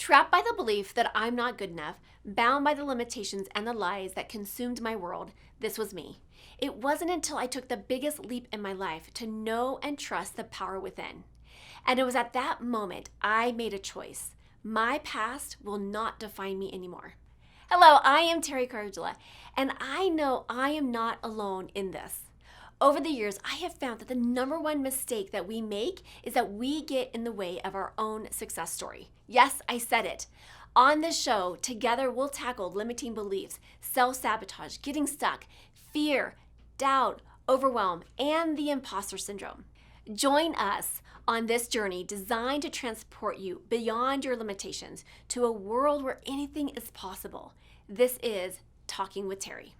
Trapped by the belief that I'm not good enough, bound by the limitations and the lies that consumed my world, this was me. It wasn't until I took the biggest leap in my life to know and trust the power within. And it was at that moment I made a choice. My past will not define me anymore. Hello, I am Terry Cardula, and I know I am not alone in this. Over the years, I have found that the number one mistake that we make is that we get in the way of our own success story. Yes, I said it. On this show, together we'll tackle limiting beliefs, self sabotage, getting stuck, fear, doubt, overwhelm, and the imposter syndrome. Join us on this journey designed to transport you beyond your limitations to a world where anything is possible. This is Talking with Terry.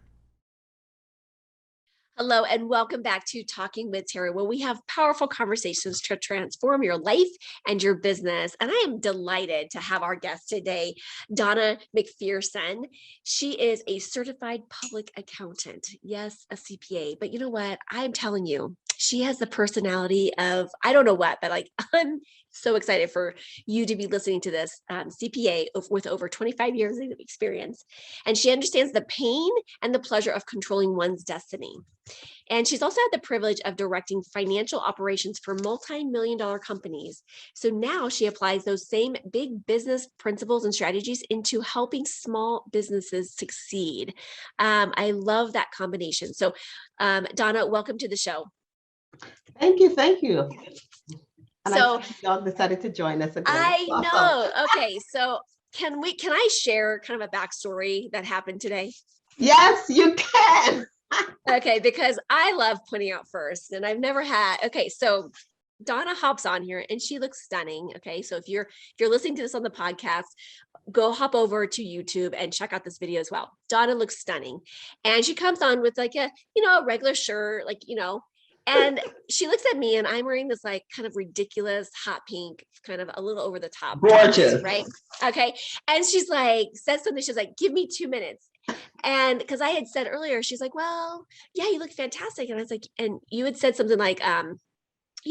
Hello, and welcome back to Talking with Terry, where we have powerful conversations to transform your life and your business. And I am delighted to have our guest today, Donna McPherson. She is a certified public accountant. Yes, a CPA. But you know what? I'm telling you, she has the personality of, I don't know what, but like, I'm so excited for you to be listening to this CPA with over 25 years of experience. And she understands the pain and the pleasure of controlling one's destiny. And she's also had the privilege of directing financial operations for multi-million-dollar companies. So now she applies those same big business principles and strategies into helping small businesses succeed. I love that combination. So Donna, welcome to the show. Thank you. Thank you. And So y'all decided to join us again. I Awesome. know. Okay. So can I share kind of a backstory that happened today? Yes, you can. Okay, because I love pointing out first, and I've never had. Okay, so Donna hops on here, and she looks stunning. Okay, so if you're listening to this on the podcast, go hop over to YouTube and check out this video as well. Donna looks stunning, and she comes on with like a regular shirt, and she looks at me, and I'm wearing this like kind of ridiculous hot pink, kind of a little over the top, gorgeous, dress, right? Okay, and she's like says something. She's like, "Give me 2 minutes." And because I had said earlier, she's like, well, yeah, you look fantastic. And I was like, and you had said something like, I'm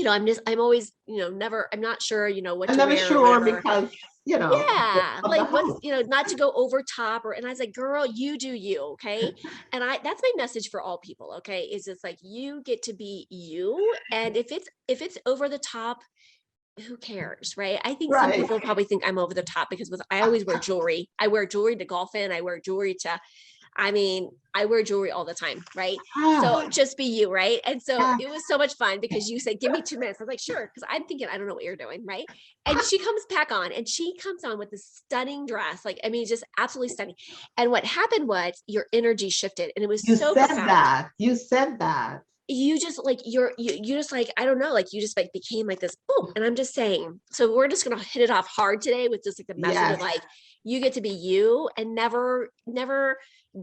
always, I'm not sure, what I'm to never wear sure because, yeah, like what's, not to go over top and I was like, girl, you do you. Okay. And that's my message for all people. Okay. Is just like, you get to be you. And if it's over the top, who cares, right? I think some people probably think I'm over the top because I always wear jewelry. I wear jewelry to golf in. I wear jewelry I wear jewelry all the time, right? So just be you, right? And so it was so much fun because you said, give me 2 minutes. I was like, sure. Because I'm thinking, I don't know what you're doing, right? And she comes back on and she comes on with this stunning dress. Like, I mean, just absolutely stunning. And what happened was your energy shifted and it was so profound. You said that. You just like you just like I don't know, like you just like became like this boom. And I'm just saying, so we're just gonna hit it off hard today with just like the message of like you get to be you and never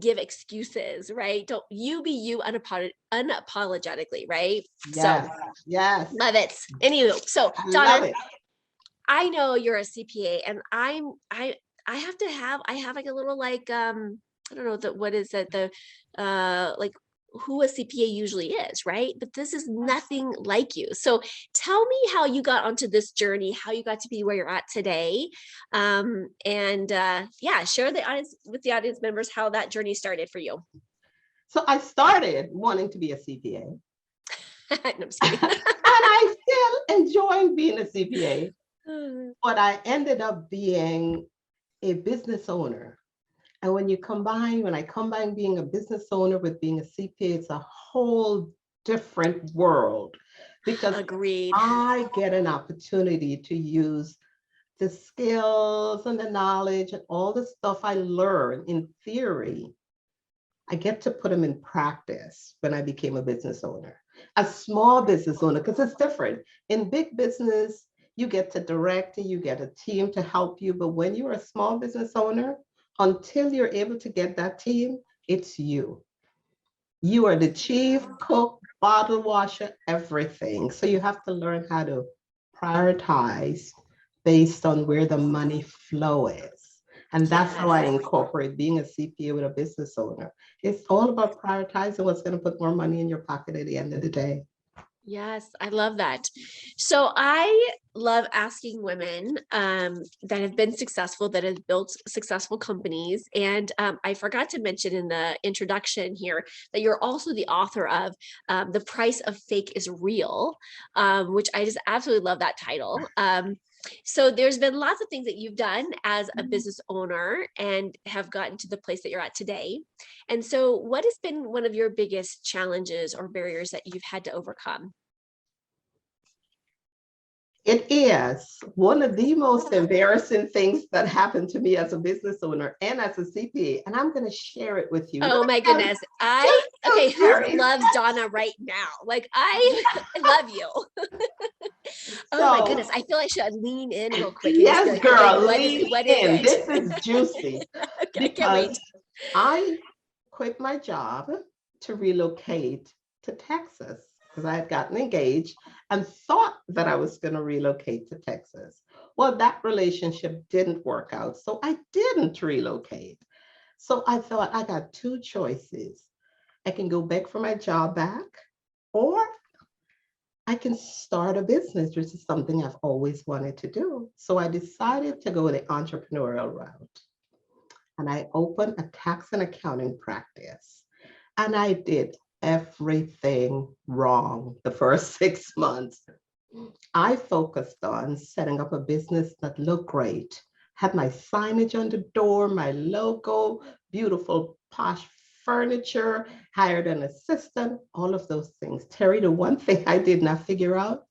give excuses, right? Don't you be you unapologetically, right? Yes. Yes. Love it. Anyway, so Donna, I know you're a CPA and I have like a little like I don't know what is it, the like who a CPA usually is, right? But this is nothing like you. So tell me how you got onto this journey, how you got to be where you're at today. And share with the audience members how that journey started for you. So I started wanting to be a CPA. No, I'm just kidding. And I still enjoy being a CPA. But I ended up being a business owner. And when I combine being a business owner with being a CPA, it's a whole different world because Agreed. I get an opportunity to use the skills and the knowledge and all the stuff I learned in theory. I get to put them in practice when I became a business owner, a small business owner, because it's different. In big business, you get to direct and you get a team to help you. But when you're a small business owner, until you're able to get that team, it's you. You are the chief cook, bottle washer, everything. So you have to learn how to prioritize based on where the money flow is. And that's how I incorporate being a CPA with a business owner. It's all about prioritizing what's going to put more money in your pocket at the end of the day. Yes, I love that. So I love asking women that have been successful, that have built successful companies. And I forgot to mention in the introduction here that you're also the author of The Price of Fake is Real, which I just absolutely love that title. So there's been lots of things that you've done as a business owner and have gotten to the place that you're at today. And so what has been one of your biggest challenges or barriers that you've had to overcome? It is one of the most embarrassing things that happened to me as a business owner and as a CPA, and I'm going to share it with you. Oh my goodness. Okay, who loves Donna right now? Like I love you. Oh my goodness. I feel I should lean in real quick. And yes, just girl, like, lean what in. is it? This is juicy. Okay, I can't wait. I quit my job to relocate to Texas because I had gotten engaged and thought that I was going to relocate to Texas. Well, that relationship didn't work out, so I didn't relocate. So I thought I got two choices. I can go beg for my job back, or I can start a business, which is something I've always wanted to do. So I decided to go the entrepreneurial route. And I opened a tax and accounting practice. And I did everything wrong the first 6 months. I focused on setting up a business that looked great, had my signage on the door, my logo, beautiful posh furniture, hired an assistant, all of those things. Terry, the one thing I did not figure out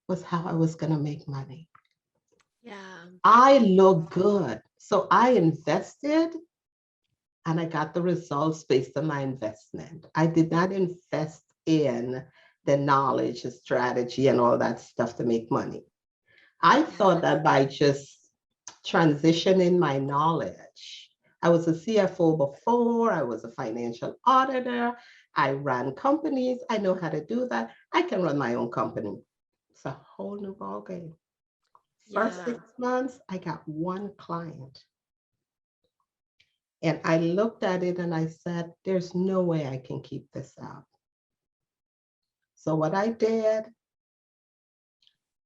was how I was going to make money. Yeah. I look good. So I invested and I got the results based on my investment. I did not invest in the knowledge, the strategy, and all that stuff to make money. I thought that by just transitioning my knowledge, I was a CFO before, I was a financial auditor, I ran companies, I know how to do that. I can run my own company. It's a whole new ballgame. First 6 months, I got one client. And I looked at it and I said, there's no way I can keep this up. So what I did,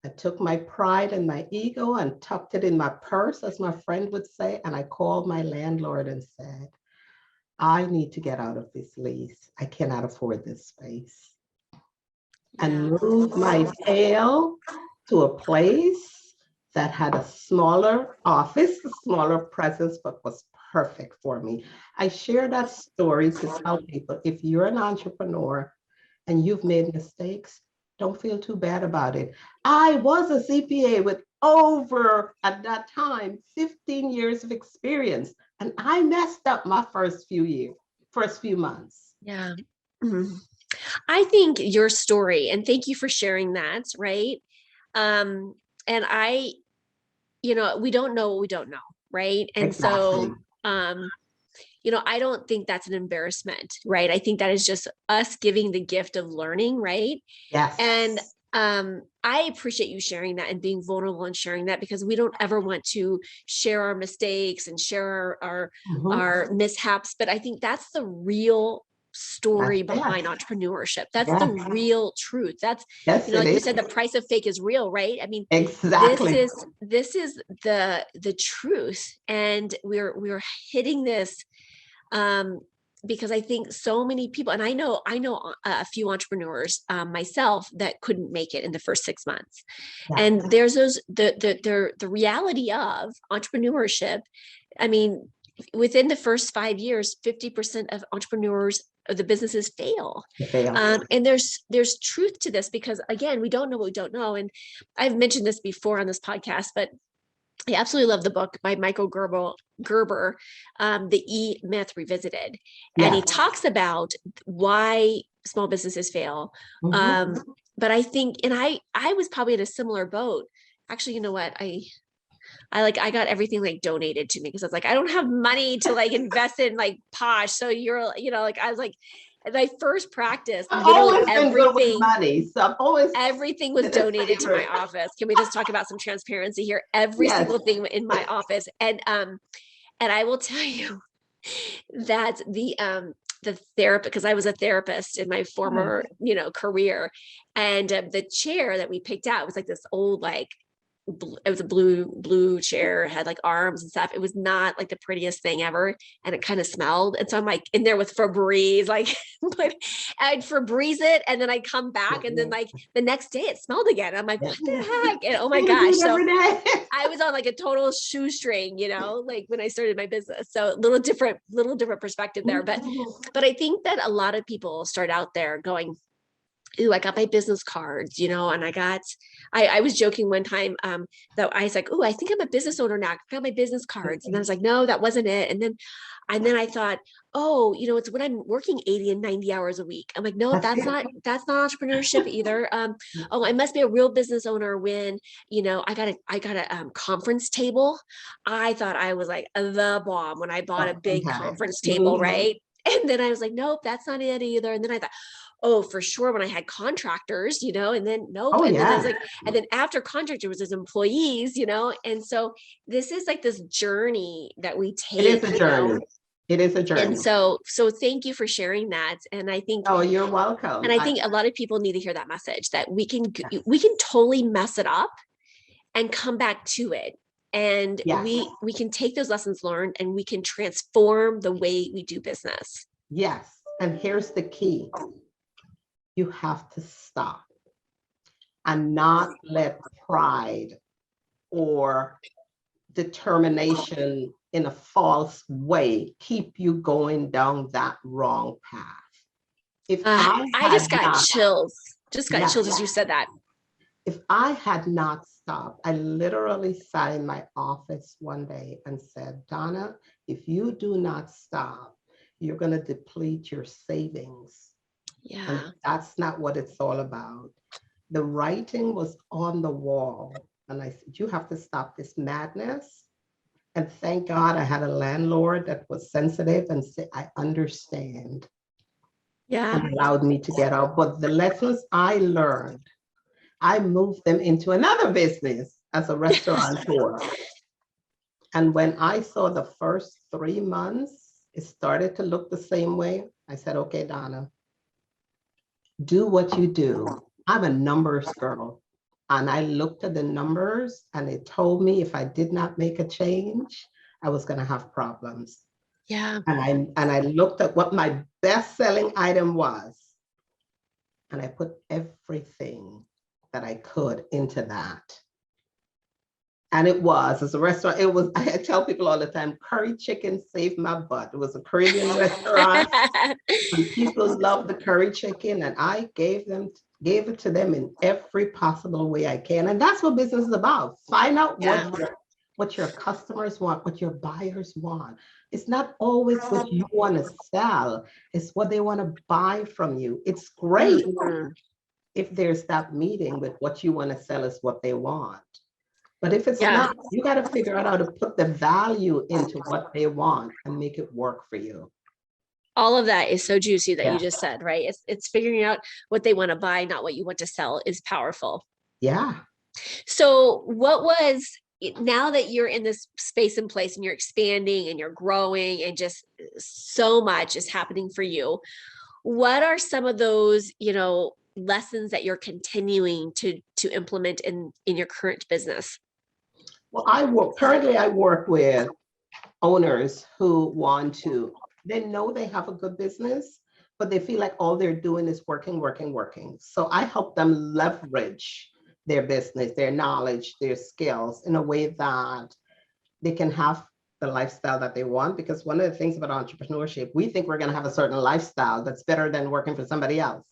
I took my pride and my ego and tucked it in my purse, as my friend would say, and I called my landlord and said, I need to get out of this lease. I cannot afford this space. And moved my tail to a place that had a smaller office, a smaller presence, but was perfect for me. I share that story to tell people, if you're an entrepreneur and you've made mistakes, don't feel too bad about it. I was a CPA with over, at that time, 15 years of experience, and I messed up my first few months. Yeah. Mm-hmm. I think your story, and thank you for sharing that, right? And we don't know what we don't know, right? And exactly. So, I don't think that's an embarrassment, right? I think that is just us giving the gift of learning, right? Yes. And I appreciate you sharing that and being vulnerable and sharing that, because we don't ever want to share our mistakes and share our mishaps. But I think that's the real story behind entrepreneurship. That's the real truth. That's, like you said, the price of fake is real, right? I mean, exactly. This is the truth. And we're hitting this because I think so many people, and I know a few entrepreneurs myself that couldn't make it in the first 6 months. Yeah. And there's the reality of entrepreneurship. I mean, within the first 5 years, 50% of entrepreneurs of the businesses fail. And there's truth to this, because again, we don't know what we don't know. And I've mentioned this before on this podcast, but I absolutely love the book by Michael Gerber, The E-Myth Revisited. Yeah. And he talks about why small businesses fail. Mm-hmm. But I think, and I was probably in a similar boat. Actually, you know what? I got everything like donated to me, because I was like, I don't have money to like invest in like Posh. So I was like, my first practice, literally everything, money. So everything was donated to my office. Can we just talk about some transparency here? Every single thing in my office. And I will tell you that the therapist, because I was a therapist in my former, career, and the chair that we picked out was like this old, like it was a blue chair, had like arms and stuff. It was not like the prettiest thing ever. And it kind of smelled. And so I'm like in there with Febreze, like but I'd Febreze it and then I'd come back and then like the next day it smelled again. I'm like, what the heck? And oh my gosh. So I was on like a total shoestring, like when I started my business. So little different perspective there. But I think that a lot of people start out there going, ooh, I got my business cards, and I was joking one time that I was like, ooh, I think I'm a business owner now. I got my business cards. And I was like, no, that wasn't it. And then I thought, oh, it's when I'm working 80 and 90 hours a week. I'm like, no, that's not entrepreneurship either. Oh, I must be a real business owner when, I got a conference table. I thought I was like the bomb when I bought a big conference table, right? And then I was like, nope, that's not it either. And then I thought, oh, for sure, when I had contractors, and then nope. Then I was like, and then after contractors was his employees, and so this is like this journey that we take. It is a journey. It is a journey. And so thank you for sharing that. And I think, oh, you're welcome. And I think a lot of people need to hear that message that we can totally mess it up and come back to it. And we can take those lessons learned and we can transform the way we do business. Yes. And here's the key. You have to stop and not let pride or determination in a false way keep you going down that wrong path. If I just got chills. Just got chills as you said that. If I had not stopped, I literally sat in my office one day and said, Donna, if you do not stop, you're going to deplete your savings. Yeah. And that's not what it's all about. The writing was on the wall. And I said, you have to stop this madness. And thank God I had a landlord that was sensitive and said, I understand. Yeah. And allowed me to get out. But the lessons I learned, I moved them into another business as a restaurateur. And when I saw the first 3 months, it started to look the same way. I said, okay, Donna, do what you do. I'm a numbers girl. And I looked at the numbers and it told me if I did not make a change, I was going to have problems. Yeah. And I looked at what my best-selling item was. And I put everything that I could into that. And it was, as a restaurant, I tell people all the time, curry chicken saved my butt. It was a Caribbean restaurant. And people loved the curry chicken, and I gave it to them in every possible way I can. And that's what business is about. Find out what your customers want, what your buyers want. It's not always what you want to sell. It's what they want to buy from you. It's great if there's that meeting with what you want to sell is what they want. But if it's not, you got to figure out how to put the value into what they want and make it work for you. All of that is so juicy that you just said, right? It's figuring out what they want to buy, not what you want to sell is powerful. Yeah. So now that you're in this space and place and you're expanding and you're growing and just so much is happening for you, what are some of those, lessons that you're continuing to implement in your current business? Well, currently I work with owners who they know they have a good business, but they feel like all they're doing is working. So I help them leverage their business, their knowledge, their skills in a way that they can have the lifestyle that they want. Because one of the things about entrepreneurship, we think we're going to have a certain lifestyle that's better than working for somebody else.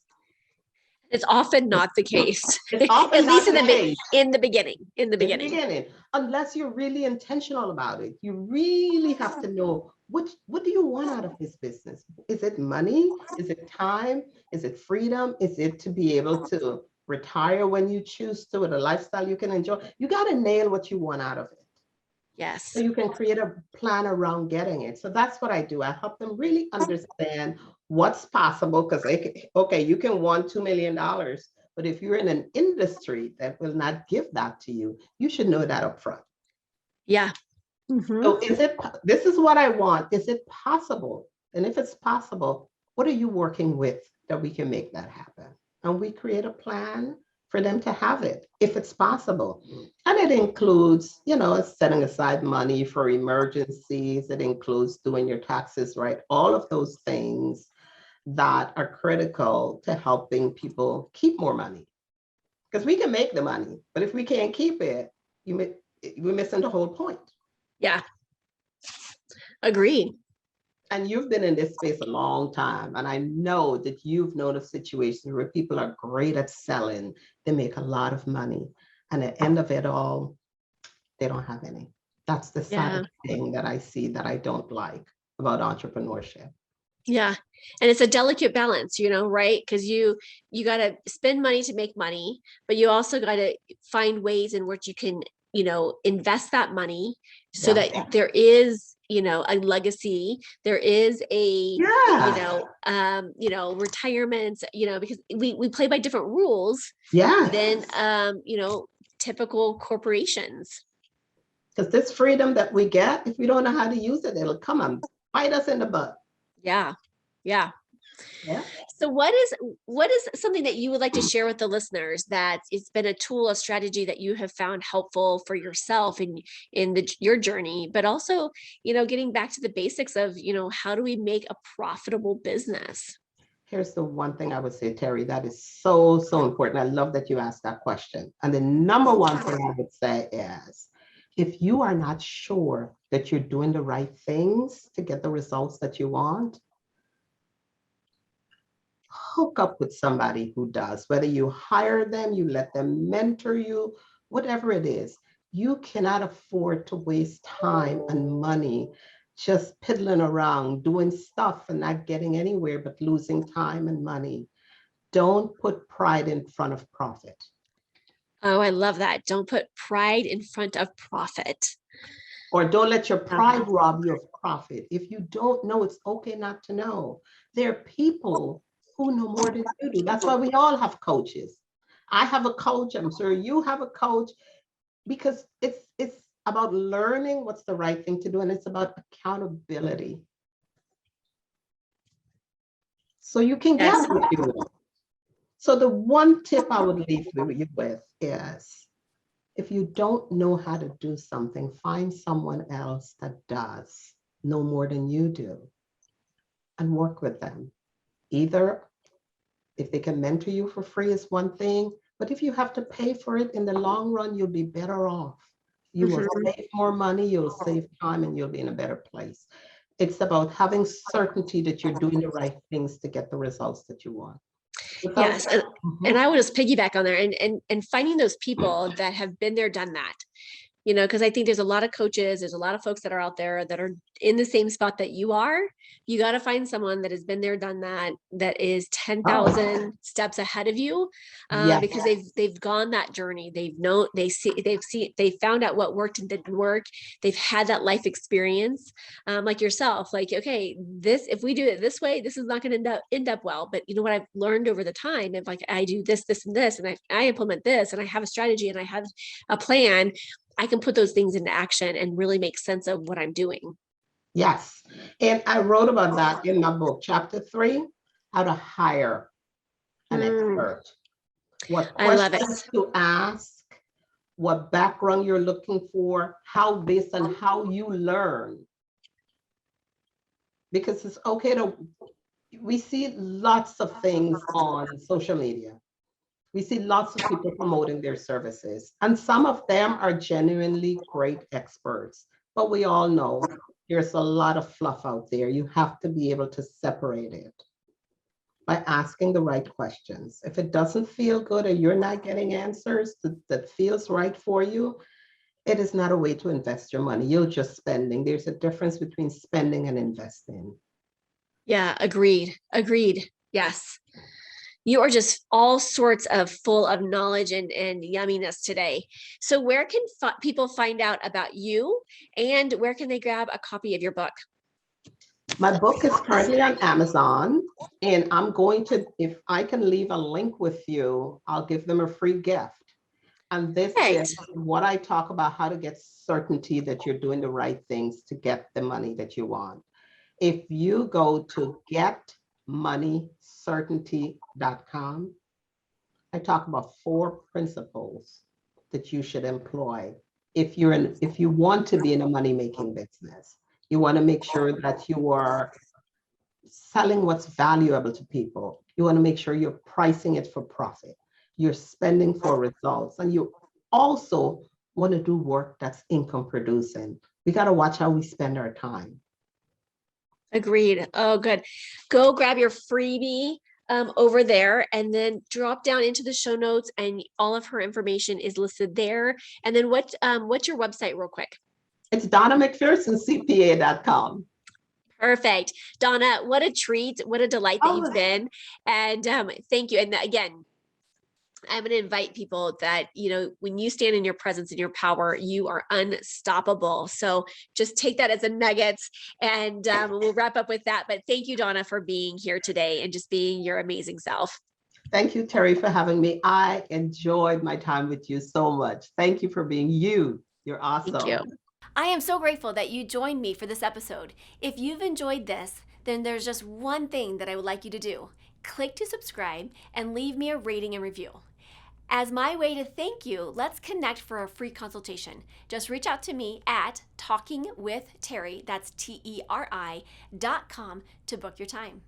It's often not the case. It's often at least in the beginning. Unless you're really intentional about it. You really have to know what do you want out of this business? Is it money? Is it time? Is it freedom? Is it to be able to retire when you choose to, with a lifestyle you can enjoy? You got to nail what you want out of it. Yes. So you can create a plan around getting it. So that's what I do. I help them really understand what's possible, because you can want $2 million, but if you're in an industry that will not give that to you, you should know that up front. Yeah. Mm-hmm. So this is what I want. Is it possible? And if it's possible, what are you working with that we can make that happen? And we create a plan for them to have it if it's possible. And it includes, setting aside money for emergencies. It includes doing your taxes right, all of those things that are critical to helping people keep more money. Because we can make the money, but if we can't keep it, we're missing the whole point. Yeah. Agreed. And you've been in this space a long time. And I know that you've known of situations where people are great at selling, they make a lot of money. And at the end of it all, they don't have any. That's the sad thing that I see that I don't like about entrepreneurship. Yeah. And it's a delicate balance, right? Because you got to spend money to make money, but you also got to find ways in which you can, invest that money so that there is, a legacy, there is a, retirement, because we play by different rules than, typical corporations. Because this freedom that we get, if we don't know how to use it, it'll come and bite us in the butt. Yeah. So what is something that you would like to share with the listeners that it's been a tool, a strategy that you have found helpful for yourself in your journey, but also, getting back to the basics of, how do we make a profitable business? Here's the one thing I would say, Terry, that is so, so important. I love that you asked that question. And the number one thing I would say is, if you are not sure that you're doing the right things to get the results that you want, hook up with somebody who does. Whether you hire them, you let them mentor you, whatever it is. You cannot afford to waste time and money just piddling around, doing stuff and not getting anywhere, but losing time and money. Don't put pride in front of profit. Oh, I love that. Don't put pride in front of profit. Or don't let your pride rob you of profit. If you don't know, it's okay not to know. There are people who know more than you do. That's why we all have coaches. I have a coach. I'm sure you have a coach, because it's about learning what's the right thing to do, and it's about accountability. So you can get what you want. So the one tip I would leave you with is, if you don't know how to do something, find someone else that does know more than you do and work with them. Either if they can mentor you for free is one thing, but if you have to pay for it, in the long run, you'll be better off. You will save more money, you'll save time, and you'll be in a better place. It's about having certainty that you're doing the right things to get the results that you want. Yes. And I would just piggyback on there and finding those people that have been there, done that. Because I think there's a lot of coaches, there's a lot of folks that are out there that are in the same spot that you are. You got to find someone that has been there, done that, that is 10,000 steps ahead of you, because they've gone that journey. They found out what worked and didn't work. They've had that life experience, like yourself. Like, okay, if we do it this way, this is not going to end up well. But you know what I've learned over the time, if like I do this, and this, and I implement this, and I have a strategy, and I have a plan, I can put those things into action and really make sense of what I'm doing. Yes. And I wrote about that in my book, chapter 3, how to hire an expert. What questions to ask, what background you're looking for, how based on how you learn. Because it's okay we see lots of things on social media. We see lots of people promoting their services, and some of them are genuinely great experts, but we all know there's a lot of fluff out there. You have to be able to separate it by asking the right questions. If it doesn't feel good, or you're not getting answers that feels right for you, it is not a way to invest your money. You're just spending. There's a difference between spending and investing. Yeah, agreed. Yes. You are just all sorts of full of knowledge and yumminess today. So where can people find out about you, and where can they grab a copy of your book? My book is currently on Amazon, and I'm going to, if I can leave a link with you, I'll give them a free gift. And this is what I talk about, how to get certainty that you're doing the right things to get the money that you want. If you go to getmoneycertainty.com, I talk about 4 principles that you should employ if you want to be in a money-making business. You want to make sure that you are selling what's valuable to people. You want to make sure you're pricing it for profit. You're spending for results. And you also want to do work that's income producing. We got to watch how we spend our time. Agreed. Oh, good. Go grab your freebie over there and then drop down into the show notes, and all of her information is listed there. And then what's your website real quick? It's DonnaMcPhersonCPA.com. Perfect. Donna, what a treat. What a delight that you've Oh. been. And thank you. And again, I'm going to invite people that, when you stand in your presence and your power, you are unstoppable. So just take that as a nugget, and we'll wrap up with that. But thank you, Donna, for being here today and just being your amazing self. Thank you, Terry, for having me. I enjoyed my time with you so much. Thank you for being you. You're awesome. Thank you. I am so grateful that you joined me for this episode. If you've enjoyed this, then there's just one thing that I would like you to do. Click to subscribe and leave me a rating and review. As my way to thank you, let's connect for a free consultation. Just reach out to me at talkingwithterry, that's TERI.com, to book your time.